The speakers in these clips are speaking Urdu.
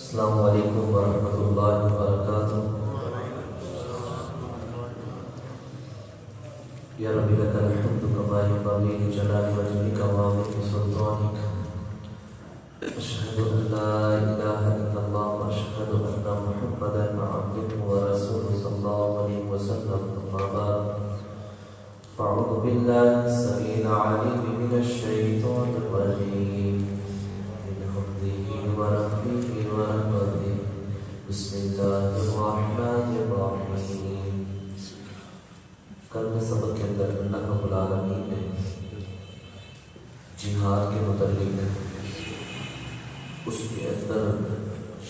السلام علیکم ورحمۃ اللہ وبرکاتہ۔ یا رب لک الحمد کما ينبغي لجلال وجهك وعظيم سلطانك، اشهد ان لا اله الا الله واشهد ان محمدا عبده ورسوله صلى الله عليه وسلم، اما بعد فاعوذ بالله السميع العليم من الشيطان الرجيم من همزه ونفخه ونفثه، بسم الله الرحمن الرحيم۔ کل کے سبق کے اندر اللہ رب العالمین نے جہاد کے متعلق اس کے اندر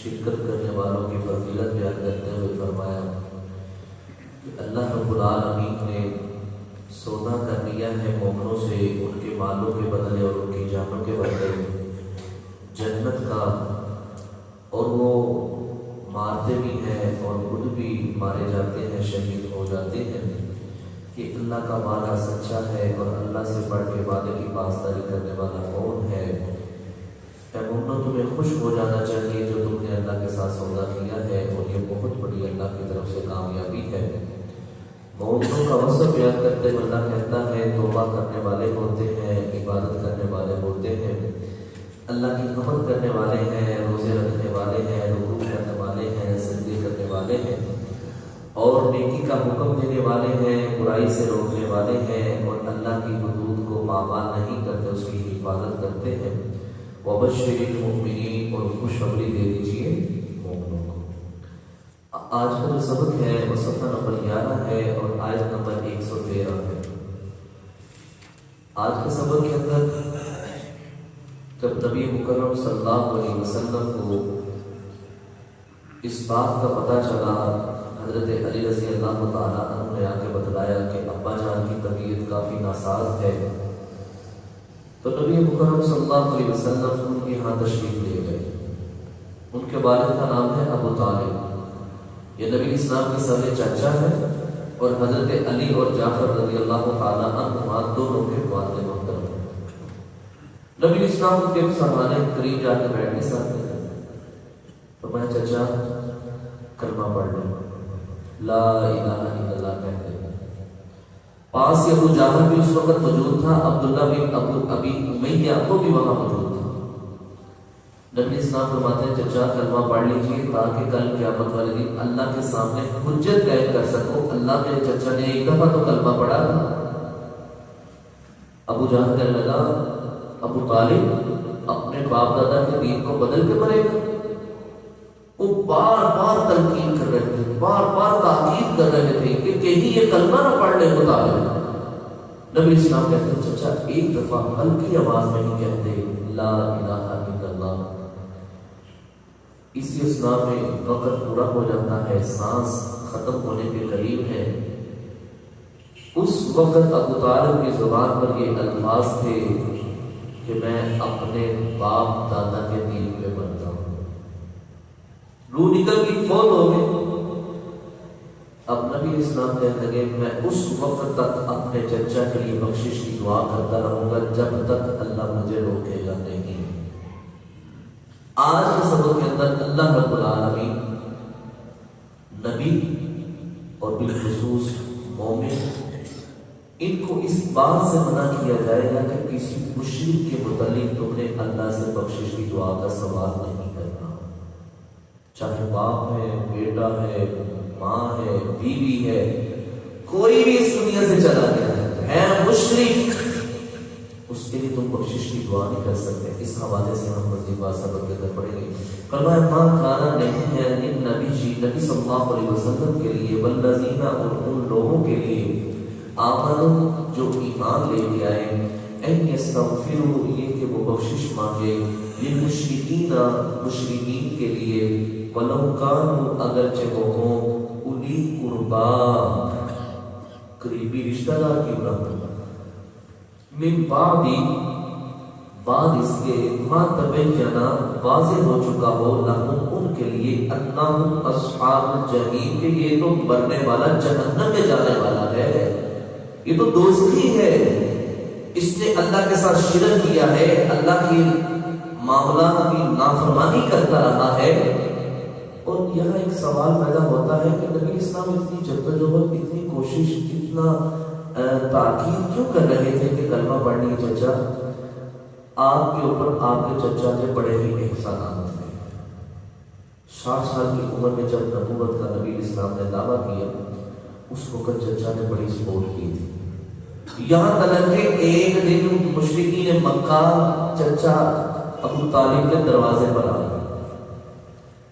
شرکت کرنے والوں کی فضیلت بیان کرتے ہوئے فرمایا کہ اللہ رب العالمین نے سودا کر لیا ہے مومنوں سے ان کے مالوں کے بدلے اور ان کی جانوں کے بدلے جنت کا، اور وہ مارتے بھی ہیں اور خود بھی مارے جاتے ہیں، شہید ہو جاتے ہیں کہ اللہ کا وعدہ سچا ہے اور اللہ سے بڑھ کے وعدے کی پاسداری کرنے والا کون ہے۔ اے مومنو، تمہیں خوش ہو جانا چاہیے جو تم نے اللہ کے ساتھ سودا کیا ہے، اور یہ بہت بڑی اللہ کی طرف سے کامیابی ہے۔ مومنوں کا وصف بیان کرتے ہوئے اللہ کہتا ہے توبہ کرنے والے ہوتے ہیں، عبادت کرنے والے ہوتے ہیں، اللہ کی حمد کرنے والے ہیں، روزے رکھنے والے ہیں، رکوع کرنے والے ہیں، سجدے کرنے والے ہیں، اور نیکی کا حکم دینے والے ہیں، برائی سے روکنے والے ہیں، اور اللہ کی حدود کو پامال نہیں کرتے، اس کی حفاظت کرتے ہیں۔ وبشر المؤمنین، اور خوشخبری دے دیجیے مومنوں کو۔ آج کا جو سبق ہے وہ صفحہ نمبر 11 ہے اور آیت نمبر 113 ہے۔ آج کے سبق کے اندر جب نبی مکرم صلی اللہ علیہ وسلم کو اس بات کا پتہ چلا، حضرت علی رضی اللہ تعالیٰ عنہ نے آ کے بتلایا کہ ابا جان کی طبیعت کافی ناساز ہے، تو نبی مکرم صلی اللہ علیہ وسلم ان کے یہاں تشریف لے گئے۔ ان کے والد کا نام ہے ابو طالب، یہ نبی اسلام کے سارے چاچا ہے، اور حضرت علی اور جعفر رضی اللہ تعالیٰ عنہما دونوں کے والد محترم ہیں۔ نبی اسلام کے سامنے قریب جا کے بیٹھ کے ساتھ فرمایا چچا کلمہ پڑھ لیں، لا الہ الا اللہ کہتے ہیں۔ پاس سے ابو جہل بھی اس وقت موجود تھا، عبداللہ بن ابی امیہ وہ بھی وہاں موجود تھا۔ نبی اسلام فرماتے ہیں چچا کلمہ پڑھ لیجیے تاکہ کل قیامت والے دن اللہ کے سامنے حجت قائم کر سکو، اللہ کے چچا نے ایک دفعہ تو کلمہ پڑھا تھا۔ ابو جہل کہنے لگا ابو طالب اپنے باپ دادا کے دین کو بدل کے مرے گا؟ وہ بار بار تلقین کر رہے تھے، بار بار تاکید کر رہے تھے کہ کہیں یہ کلمہ نہ پڑھ لے خدا۔ نبی اسلام کہتے ہیں چچا ایک دفعہ ہلکی آواز میں ہی کہتے لا الہ الا اللہ۔ اسی اسلام میں وقت پورا ہو جاتا ہے، سانس ختم ہونے کے قریب ہے، اس وقت ابو طالب کی زبان پر یہ الفاظ تھے کہ میں اپنے باپ دادا کے دین پہ مرتا ہوں۔ روح نکل کی فوت ہو گئی۔ اب نبی اسلام کہنے لگے میں اس وقت تک اپنے چچا کے لیے بخشش کی دعا کرتا رہوں گا جب تک اللہ مجھے روکے گا نہیں۔ آج کے سبق کے اندر اللہ رب العالمین نبی اور بالخصوص مومن ان کو اس بات سے منع کیا جائے گا کہ کسی مشرک کے متعلق تم نے اللہ سے بخشش کی دعا کا سوال نہیں کرنا، چاہے باپ ہے، بیٹا ہے، ماں ہے، بیوی ہے، کوئی بھی اس دنیا سے چلا گیا ہے مشرک، اس کے لیے تم بخشش کی دعا نہیں کر سکتے۔ اس حوالے سے ہم مزید بات سبق کے اندر پڑھیں گے۔ کلمہ ماں کھانا نہیں ہے ان نبی صلی اللہ علیہ وسلم کے لیے، والذین اور ان لوگوں کے لیے آمنوا جو ایمان لے کے آئے، ان یستغفروا یہ کہ وہ بخشش مانگے، للمشرکین مشرکین کے لیے، ولو کانوا اگرچہ وہ ہوں اولی قربا قریبی رشتہ دار کیوں نہ ہوں، من بعد اس کے ما تبینا واضح ہو چکا ہو لہم ان کے لیے انہم اصحاب الجحیم کہ یہ تو مرنے والا جہنم میں جانے والا ہے، یہ تو دوزخی ہے، اس نے اللہ کے ساتھ شرک کیا ہے، اللہ کی معاملات کی نافرمانی کرتا رہا ہے، اور یہاں ایک سوال پیدا ہوتا ہے کہ نبی اسلام اتنی جدوجہد، اتنی کوشش، اتنا تاکید کیوں کر رہے تھے کہ کلمہ پڑھنی ہے؟ چچا آپ کے اوپر آپ کے چچا کے بڑے ہی احسانات تھے۔ 60 سال کی عمر میں جب نبوت کا نبی اسلام نے دعویٰ کیا، اس وقت چچا نے بڑی سپورٹ کی تھی، یہاں تک کہ ایک دن مشرکین مکہ چچا ابو طالب کے دروازے پر آ گئے،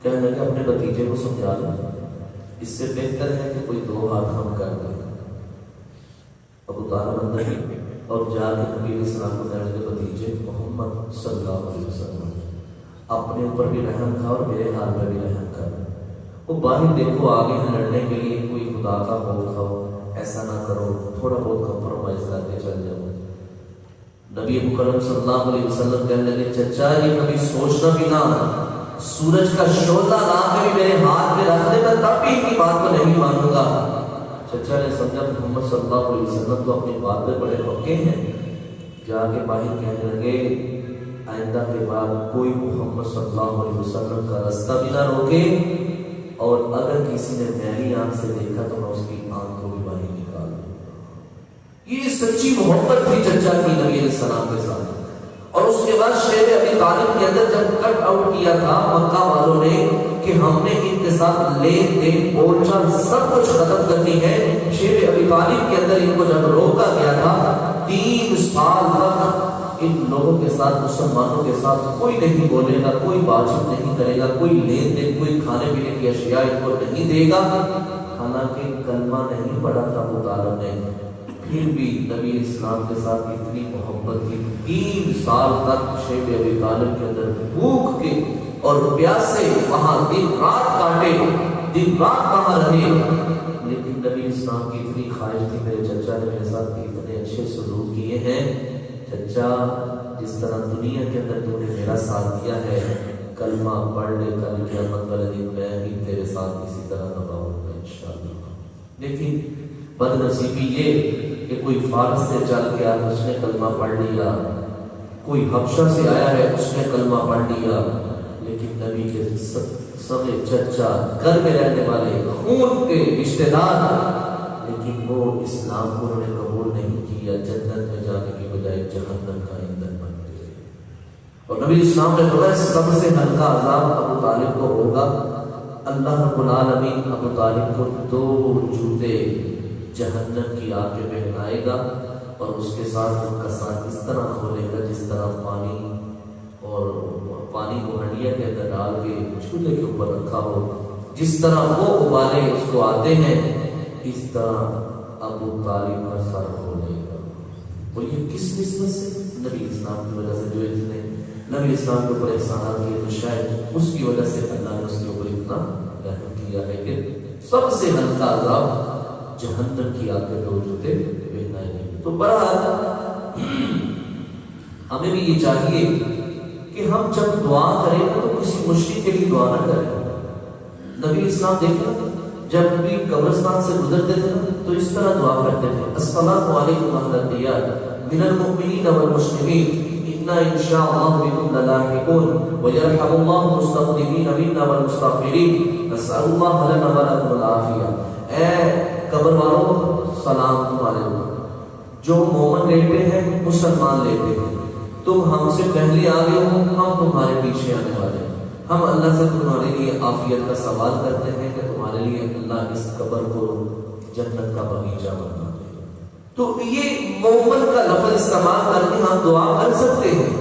کہنے لگے اپنے بھتیجے کو سمجھا دو، اس سے بہتر ہے کہ کوئی 2 ہاتھ ہم کر دیں۔ ابو طالب اندر گئے اور جا کے نبی اسلام کو کہنے لگے بھتیجے محمد صلی اللہ علیہ وسلم اپنے اوپر بھی رحم کھا اور میرے حال پہ بھی رحم کر۔ وہ باہر دیکھو آگے ہیں لڑنے کے لیے، کوئی خدا کا خوف کھاؤ، ایسا نہ کرو، تھوڑا بہت کمپرومائز کر کے چل جاؤ۔ نبی مکرم صلی اللہ علیہ وسلم کہنے لگے چچا یہ کبھی سوچنا بھی نہ، سورج کا شعلہ لا کے بھی میرے ہاتھ میں رکھ دے میں تب بھی ان کی بات کو نہیں مانوں گا۔ چچا نے سمجھا محمد صلی اللہ علیہ وسلم تو اپنی بات پہ بڑے پکے ہیں، جا کے باہر کہنے لگے آئندہ کے بعد کوئی محمد صلی اللہ علیہ وسلم کا راستہ بھی نہ روکے، اور اگر کسی نے میری آنکھ سے دیکھا تو میں اس کی آنکھ کو بھی باہر نکال دوں۔ یہ سچی محبت تھی چچا کی نبی علیہ السلام کے ساتھ۔ اور اس کے بعد شیب ابی طالب کے اندر جب کٹ آؤٹ کیا تھا مکہ والوں نے کہ ہم نے ان کے ساتھ لین دین بول چال سب کچھ ختم کرنی ہے، شیب ابی طالب کے اندر ان کو جب روکا گیا تھا 3 سال تک ان لوگوں کے ساتھ، مسلمانوں کے ساتھ کوئی نہیں بولے گا، کوئی بات چیت نہیں کرے گا، کوئی لین دین، کوئی کھانے پینے کی اشیاء ان کو نہیں دے گا۔ حالانکہ کلمہ نہیں پڑھا تھا ابو طالب نے، پھر بھی نبی اسلام کے ساتھ اتنی محبت تھی۔ 3 سال تک شیب ابی طالب کے اندر بھوک کے اور پیاسے وہاں دن رات کاٹے، دن رات وہاں رہے، لیکن نبی اسلام کی اتنی خواہش تھی میرے چچا نے میرے ساتھ اتنے اچھے سلوک کیے ہیں، چچا جس طرح دنیا کے اندر تو نے میرا ساتھ دیا ہے، کلمہ پڑھ لے کل قیامت والے دن میں بھی تیرے ساتھ اسی طرح نبھاؤں گا انشاءاللہ۔ لیکن بد نصیبی یہ کہ کوئی فارس سے چل کے آیا اس نے کلمہ پڑھ لیا، کوئی حبشہ سے آیا ہے اس نے کلمہ پڑھ لیا، لیکن نبی کے سگے چچا گھر میں رہنے والے خون کے رشتے دار، لیکن وہ اسلام کو انہوں نے قبول نہیں کیا، جنت میں جانے کی بجائے جہنم کا ایندھن بن گئے۔ اور نبی اسلام نے فرمایا سب سے ہلکا عذاب ابو طالب کو ہوگا، اللہ رب العالمین ابو طالب کو 2 جوتے جہنم کی آگ میں پہنائے گا، اور اس کے ساتھ ان کا ساتھ اس طرح کھولے گا جس طرح پانی کو ہنڈیا کے اندر ڈال کے چولہے کے اوپر رکھا ہو، جس طرح وہ ابالے اس کو آتے ہیں اس طرح ابو طالب کا سر کھولے گا۔ اور یہ کس نسبت سے؟ نبی اسلام کی وجہ سے، جو اس نے نبی اسلام کے اوپر احسانات کیے تو شاید اس کی وجہ سے اللہ نے اس کے اوپر اتنا رحم کیا ہے کہ سب سے ہلکا عذاب جہنم کی آگ کے 2 جوتے پہنائے گئے۔ تو بہرحال ہمیں بھی یہ چاہیے کہ ہم جب دعا کریں تو کسی مشرک کے لیے دعا نہ کریں۔ نبی اسلام دیکھیں جب بھی قبرستان سے گزرتے تھے تو اس طرح دعا کرتے تھے، السلام علیکم اہل الدیار من المؤمنین والمسلمین انا انشاء اللہ بكم للاحقون ويرحم الله المستقدمین منا والمستغفرین نسأل اللہ لنا ولکم العافیہ۔ اے قبر والوں سلام تمہارے اوپر، جو مومن لیٹے ہیں مسلمان لیٹے ہیں، تم ہم سے پہلے آگے ہو، ہم تمہارے پیچھے آنے والے ہیں، ہم اللہ سے تمہارے لیے عافیت کا سوال کرتے ہیں کہ تمہارے لیے اللہ اس قبر کو جنت کا باغیچہ بنا دے۔ تو یہ مومن کا لفظ استعمال کر کے ہم دعا کر سکتے ہیں۔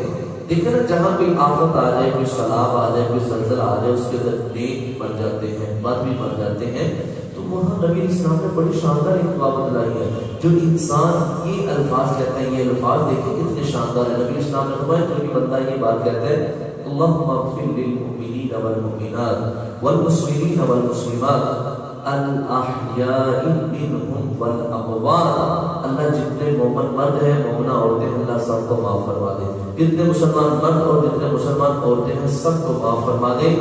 دیکھیں نا جہاں کوئی آفت آ جائے، کوئی سیلاب آ جائے، کوئی زلزلہ آ جائے، اس کے اندر نیک مر جاتے ہیں، مر بھی مر جاتے ہیں، تو وہاں نبی اسلام نے بڑی شاندار ایک دعا بتلائی ہے۔ جو انسان یہ الفاظ کہتا ہے، یہ الفاظ دیکھیں کتنے شاندار ہے۔ نبی اسلام نے فرمایا جو بھی بندہ یہ بات کہتا ہے اللہم اغفر للمؤمنین والمؤمنات والمسلمین والمسلمات الاحیاء منہم والاموات، اللہ جتنے مومن مرد ہیں مومنہ عورتیں ہیں اللہ سب کو معاف فرما دے، جتنے مسلمان مرد اور جتنے مسلمان عورتیں ہیں سب کو معاف فرما دے،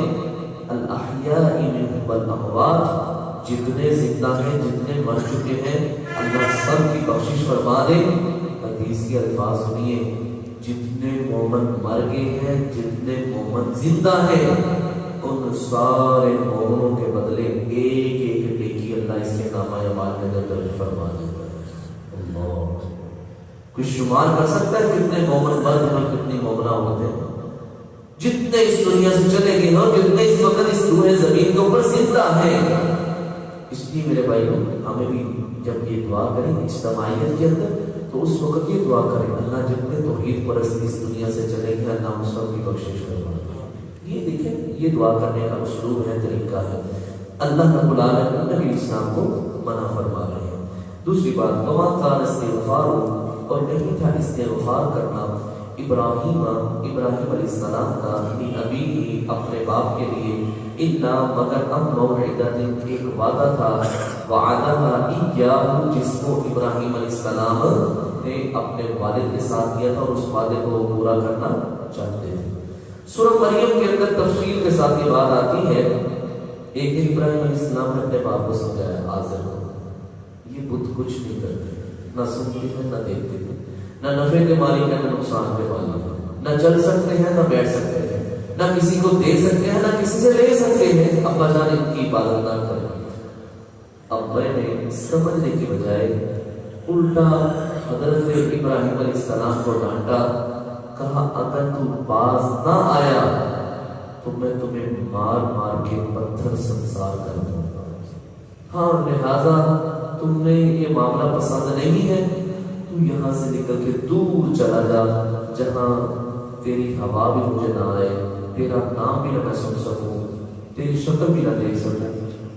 الاحیاء منہم والاموات، جتنے زندہ ہیں جتنے مر چکے ہیں اللہ سب کی بخشش فرما دے۔ حدیث کے الفاظ سنیے، جتنے مومن مر گئے ہیں جتنے مومن زندہ ہیں ان سارے مومنوں کے بدلے ایک ایک نیکی اللہ اس کے نامہ اعمال میں درج فرما دیتا ہے۔ اللہ، کوئی شمار کر سکتا ہے کتنے مومن مرد ہیں اور کتنی مومنہ عورتیں ہیں؟ جتنے اس دنیا سے چلے گئے ہوں، جتنے اس وقت اس روئے زمین کے اوپر زندہ ہیں، اس لیے میرے بھائیوں ہمیں بھی جب یہ دعا کریں اجتماعیت کے اندر تو اس وقت یہ دعا کریں، اللہ جتنے توحید پرست اس دنیا سے چلے گئے اللہ ان سب کی بخشش فرما۔ یہ دیکھیں یہ دعا کرنے کا اسلوب ہے، طریقہ ہے، اللہ رب العالمین نبی اسلام کو منع فرما رہے ہیں۔ دوسری بات، وما کان استغفار، اور نہیں تھا استغفار کرنا ابراہیم علیہ السلام کا ابی اپنے باپ کے لیے، الا مگر موعدۃ ایک وعدہ تھا، وعدہ ایاہ جس کو ابراہیم علیہ السلام نے اپنے والد کے ساتھ کیا تھا اور اس وعدے کو پورا کرنا چاہتے تھے۔ سورہ مریم کے اندر تفصیل کے ساتھ یہ بات آتی ہے، ایک دن ابراہیم علیہ السلام نے اپنے باپ کو سمجھایا، آزر کو یہ بت کچھ نہیں کرتے، نہ سنتے ہیں نہ دیکھتے ہیں، نہ نفع کے مالک ہیں نہ نقصان کے مالک ہیں، نہ چل سکتے ہیں نہ بیٹھ سکتے ہیں، نہ کسی کو دے سکتے ہیں نہ کسی سے لے سکتے ہیں، ابا جان ان کی عبادت نہ کریں۔ ابا نے سمجھنے کی بجائے الٹا حضرت ابراہیم علیہ السلام کو ڈانٹا، کہا اگر تو باز نہ آیا تو میں تمہیں مار مار کے پتھر سنسار کر دوں گا، ہاں لہذا تم نے یہ معاملہ پسند نہیں ہے تو یہاں سے نکل کے دور چلا جا جہاں تیری ہوا بھی مجھے نہ آئے، تیرا نام بھی نہ میں سن سکوں، تیری شکل بھی نہ دیکھ سکوں۔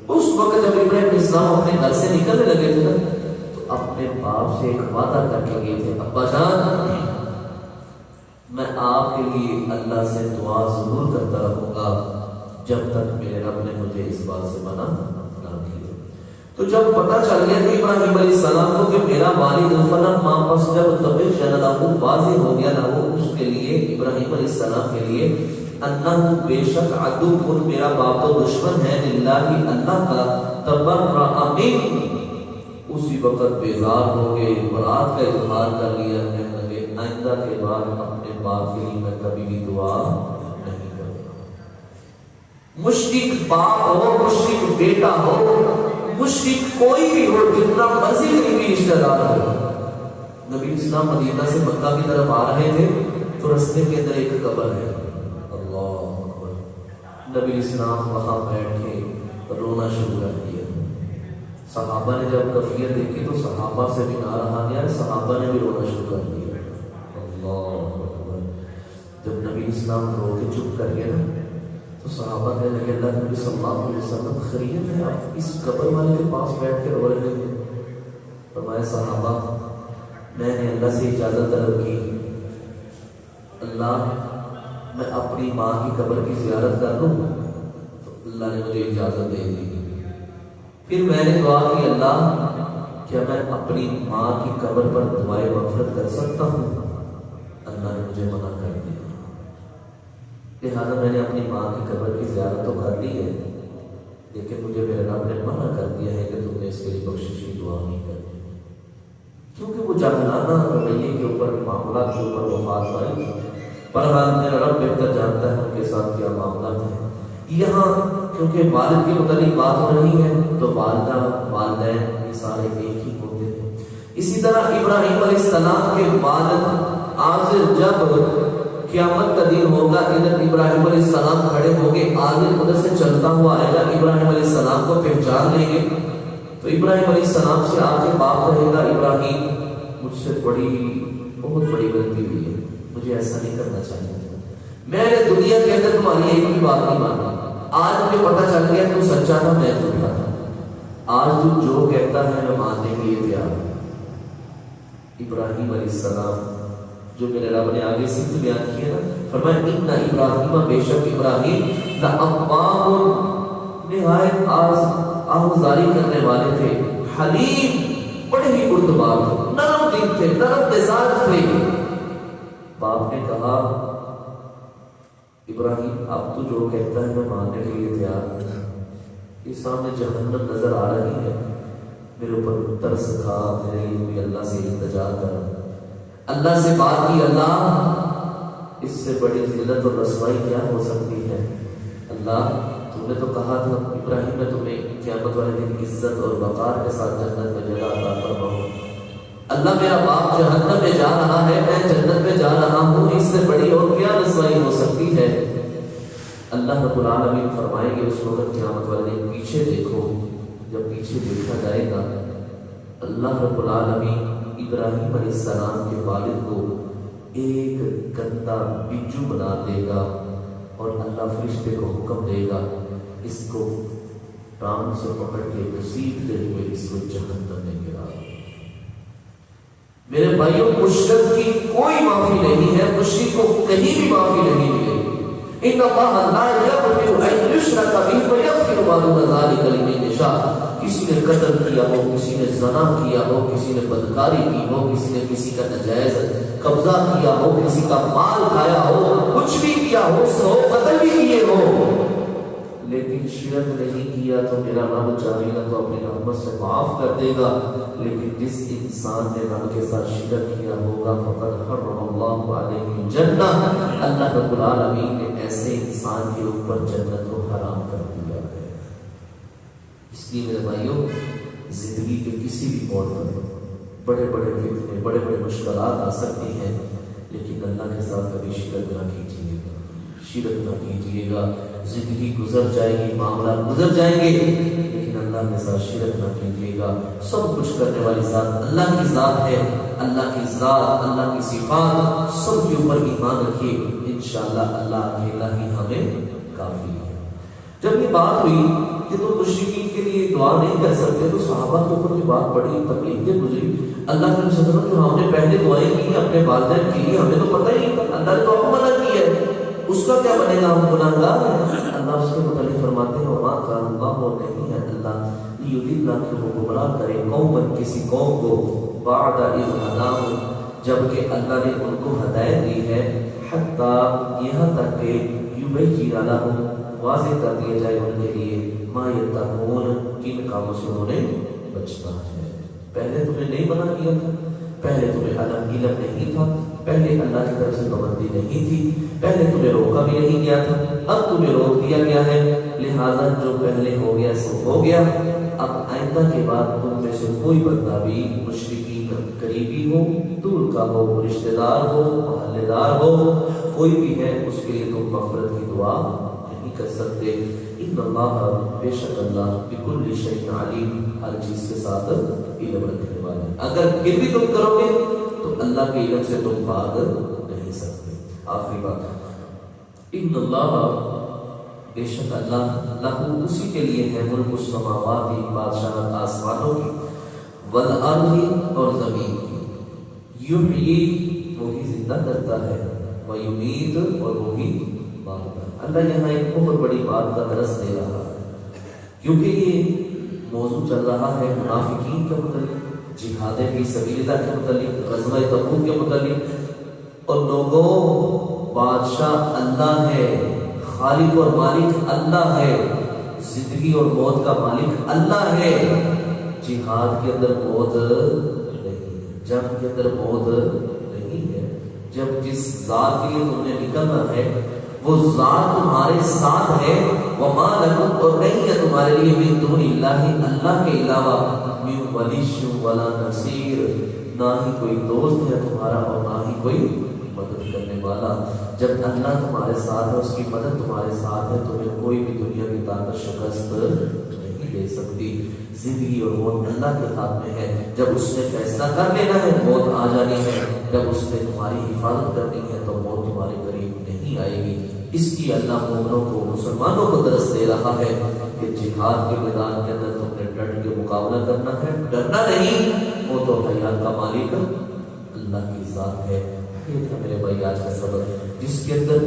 اس وقت جب ابراہیم علیہ السلام اپنے گھر سے نکلنے لگے تھے تو اپنے باپ سے ایک وعدہ کر کے گئے تھے، ابا جان میں آپ کے لیے اللہ سے دعا ضرور کرتا رہوں گا جب تک میرے رب نے مجھے اس بات سے منع نہ کیا۔ تو جب پتہ چل گیا کہ ابراہیم علیہ السلام کو کہ میرا والد فلم ماں پس جب تبین لہو واضح ہو گیا لہو اس کے لیے، ابراہیم علیہ السلام کے لیے، انہ بے شک عدو کن میرا باپ تو دشمن ہے، للہ اللہ کا، تبرأ منہ اسی وقت بیزار ہو گئے، برات کا اظہار کر لیا، کہنے لگے آئندہ کے بعد اپنے باپ کے لیے میں کبھی بھی دعا نہیں کروں گا۔ مشرک باپ ہو، مشرک بیٹا ہو، مشرک کوئی بھی ہو، جتنا مرضی قریبی رشتہ دار ہو۔ نبی اسلام مدینہ سے مکہ کی طرف آ رہے تھے تو رستے کے اندر ایک قبر ہے، اللہ اکبر، نبی اسلام وہاں بیٹھ کے رونا شروع کر دیا۔ صحابہ نے جب کفیت دیکھی تو صحابہ سے بھی نہ رہا گیا، صحابہ نے بھی رونا شروع کر دیا، اللہ اکبر۔ جب نبی اسلام رو کے چپ کر گیا نا تو صحابہ کہنے لگے اللہ نبی صلی اللہ علیہ وسلم خیریت ہے، آپ اس قبر والے کے پاس بیٹھ کے رو رہے ہیں؟ فرمایا صحابہ میں نے اللہ سے اجازت طلب کی، اللہ میں اپنی ماں کی قبر کی زیارت کر لوں؟ تو اللہ نے مجھے اجازت دے دی۔ پھر میں نے دعا کی اللہ کیا میں اپنی ماں کی قبر پر دعائے مغفرت کر سکتا ہوں؟ اللہ نے مجھے منع کر دیا، لہٰذا میں نے اپنی ماں کی قبر کی زیارت تو کر لی ہے لیکن مجھے میرے رب نے منع کر دیا ہے کہ تم نے اس کے لیے بخشش کی دعا نہیں کرنی، کیونکہ وہ جاہلانہ رویے کے اوپر، معاملات کے اوپر وفات پائی تھی۔ بہرحال میرا رب بہتر جانتا ہے ان کے ساتھ کیا معاملات ہیں۔ یہاں کیونکہ والد کے متعلق بات ہو رہی ہے تو والدہ والدین یہ سارے ایک ہی ہوتے ہیں۔ اسی طرح ابراہیم علیہ السلام کے والد آج جب قیامت کا دن ہوگا، ادھر ابراہیم علیہ السلام کھڑے ہوں گے، آدم ادھر سے چلتا ہوا آئے گا، ابراہیم علیہ السلام کو پہچان لیں گے تو ابراہیم علیہ السلام سے آ کے باپ کہے گا ابراہیم مجھ سے بہت بڑی غلطی ہوئی ہے، مجھے ایسا نہیں کرنا چاہیے تھا، میں نے دنیا کے اندر تمہاری ایک بھی بات نہیں مانی، آج مجھے پتہ چل گیا تو سچا تھا میں جھوٹا تھا، آج تو جو کہتا ہے میں ماننے کے لیے تیار ہوں۔ ابراہیم علیہ السلام جو میرے رب نے آگے صفت بیان کیا نا، فرمایا ان ابراہیم بے شک ابراہیم لأوّاہ نہایت آموزاری کرنے والے تھے، حلیم بڑے ہی بردبار تھے، نرم دل تھے، نرم مزاج تھے۔ باپ نے کہا ابراہیم اب تو جو کہتا ہے میں ماننے کے لیے تیار ہوں، یہ سامنے جہنم نظر آ رہی ہے، میرے اوپر ترس کھا، میرے لیے اللہ سے التجا کر، اللہ سے بات کی، اللہ اس سے بڑی ذلت اور رسوائی کیا ہو سکتی ہے، اللہ تو تم نے تو کہا تھا ابراہیم میں تمہیں قیامت والے دن عزت اور وقار کے ساتھ جنت میں جگہ عطا فرماؤں. اللہ میرا باپ جہنم میں جا رہا ہے، میں جنت میں جا رہا ہوں، اس سے بڑی اور کیا رسوائی ہو سکتی ہے؟ اللہ رب العالمین فرمائیں گے اس وقت قیامت والے دن پیچھے دیکھو. جب پیچھے دیکھا جائے گا اللہ رب العالمین ابراہیم علیہ السلام کے والد کو ایک گندا بجو بنا دے گا اور اللہ فرشتے کو حکم دے گا اس کو ٹانگ سے پکڑ کے گھسیٹتے ہوئے اس کو جہنم میں گرا. میرے بھائیوں مشرک کی کوئی معافی نہیں ہے، مشرک کو کہیں بھی معافی نہیں ملے گی. ان اللہ لا یغفر ان یشرک بہ ویغفر ما دون ذلک لمن یشاء. کسی نے قتل کیا ہو، کسی نے زنا کیا ہو، کسی نے بدکاری کی ہو، کسی نے کسی کا ناجائز قبضہ کیا ہو، کسی کا مال کھایا ہو، کچھ بھی کیا ہو، 100 قتل بھی کیے ہو، لیکن شرک نہیں کیا تو میرا رب چاہے گا تو اپنی رحمت سے معاف کر دے گا. لیکن جس انسان نے رب کے ساتھ شرک کیا ہوگا فقد حرم اللہ علیہ الجنہ، اللہ رب العالمین نے ایسے انسان کے اوپر جنت کو حرام کر دیا ہے. اس لیے میرے بھائیوں زندگی کے کسی بھی موڑ پر بڑے بڑے فتنے، بڑے بڑے مشکلات آ سکتی ہیں، لیکن اللہ کے ساتھ کبھی شرک نہ کیجیے گا، شرک نہ کیجیے گا. زندگی گزر جائے گی، معاملات گزر جائیں گے، لیکن اللہ کے ساتھ شرک نہ کیجیے گا. سب کچھ کرنے والی ذات اللہ کی ذات ہے، اللہ کی ذات، اللہ کی صفات سب کے اوپر ایمان رکھیے، انشاءاللہ اللہ اکیلا ہی ہمیں کافی ہے. جب یہ بات ہوئی کہ تم مشرکین کے لیے دعا نہیں کر سکتے تو صحابہ کے اوپر یہ بات بڑی تکلیفیں گزری. اللہ کے رسول صلی اللہ علیہ وسلم جو ہم نے پہلے دعائیں کی اپنے والدین کے لیے، ہمیں تو پتہ ہی نہیں، اللہ نے تو آپ کو منع کی ہے، اس کا کیا بنے گا، ہم گناہگار ہیں. اللہ اس کے متعلق فرماتے ہیں وما کان اللہ، وہ نہیں ہے اللہ لیضل کہ وہ گمراہ کرے قوما کسی قوم کو بعد اذ ہداہم جبکہ اللہ نے ان کو ہدایت دی ہے، حتی یہاں تک کہ یبین لہم واضح کر دیا جائے ان کے لیے ما یتقون کن کاموں سے انہوں نے بچنا ہے. پہلے تمہیں نہیں منع کیا تھا، پہلے تمہیں علم نہیں تھا، پہلے اللہ کی طرف سے پابندی نہیں تھی، پہلے تمہیں روکا بھی نہیں گیا تھا، اب تمہیں روک دیا گیا ہے، لہذا جو پہلے ہو گیا سو ہو گیا. اب آئندہ کے بعد تم میں سے کوئی بندہ بھی مشرکین قریبی ہو، دور کا ہو، رشتہ دار ہو، محلے دار ہو، کوئی بھی ہے، اس کے لیے تم مغفرت کی دعا نہیں کر سکتے. ان اللہ بے شک اللہ بکل شیء علیم، ہر چیز کے ساتھ علم رکھنے والا ہے. اگر پھر بھی تم کرو گے تو اللہ کے علم سے تم بھاگ نہیں سکتے. آخری بات، ان اللہ بے شک اللہ لہو اسی کے لیے ہے ملک السماوات، بادشاہت آسمانوں کی، والارض اور زمین کی، یحیی وہی زندہ کرتا ہے، ویمیت اور وہی مارتا ہے. اللہ یہاں ایک بہت بڑی بات کا درس دے رہا ہے، کیونکہ یہ موضوع چل رہا ہے منافقین کے متعلق، جہاد فی سبیل اللہ کے متعلق، غزوہ تبوک کے متعلق. اور لوگوں بادشاہ اللہ ہے، خالق اور مالک اللہ ہے، زندگی اور موت کا مالک اللہ ہے. جہاد کے اندر موت نہیں ہے، جنگ کے اندر موت نہیں ہے. جب جس ذات کے لیے تم نے نکلنا ہے وہ ذات تمہارے ساتھ ہے. وما لکم، اور نہیں ہے تمہارے لیے من دون اللہ، اللہ کے علاوہ، من ولی ولا نصیر، نہ ہی کوئی دوست ہے تمہارا اور نہ ہی کوئی مدد کرنے والا. جب اللہ تمہارے ساتھ ہے، اس کی مدد تمہارے ساتھ ہے، تمہیں کوئی بھی دنیا کی طاقت شکست نہیں دے سکتی. زندگی اور موت اللہ کے ہاتھ میں ہے. جب اس نے فیصلہ کر لینا ہے موت آ جانی ہے، جب اس نے تمہاری حفاظت کرنی ہے تو موت تمہارے قریب نہیں آئے گی. اس کی اللہ مومنوں کو، مسلمانوں کو درس دے رہا ہے کہ جہاد کے میدان کے اندر تم نے ڈٹ کے مقابلہ کرنا ہے، ڈرنا نہیں. وہ تو حیات کا مالک اللہ کی ذات ہے. یہ تھا میرے بھائی آج کا سبق، جس کے اندر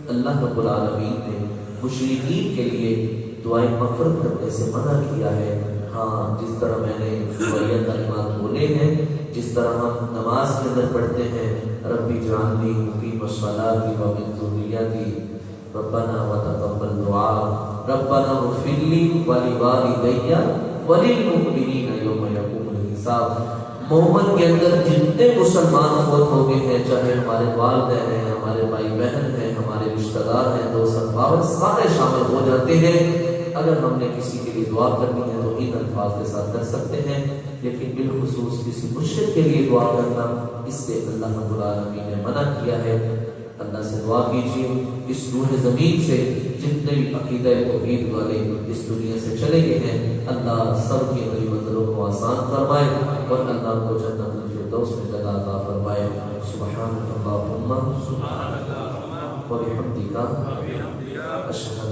اللہ رب العالمین نے مشرکین کے لیے دعائیں مغفرت کرنے سے منع کیا ہے. ہاں، جس طرح میں نے دعائیں کلمات بولے ہیں، جس طرح ہم نماز کے اندر پڑھتے ہیں ربی اجعلنی مقیم الصلاۃ ومن ذریتی ربنا وتقبل دعاء ربنا اغفر لی ولوالدی وللمؤمنین یوم یقوم الحساب. مومن کے اندر جتنے مسلمان فوت ہو گئے ہیں، چاہے ہمارے والدین ہیں، ہمارے بھائی بہن ہیں، ہمارے رشتہ دار ہیں، دوست احباب، سارے شامل ہو جاتے ہیں اگر ہم نے کسی کے لیے دعا کرنی ہے تو ان الفاظ کے ساتھ کر سکتے ہیں، لیکن بالخصوص کسی مشرک کے لیے دعا کرنا اس سے اللہ رب العالمین نے منع کیا ہے۔ اللہ سے دعا کیجیے اس روح زمین سے جتنے بھی عقیدہ توحید والے اس دنیا سے چلے گئے ہیں، اللہ سب کی بڑی منزلوں کو آسان فرمائے اور اللہ کو جنت الفردوس میں جگہ عطا فرمائے۔ سبحان اللہ و بحمدک اشہد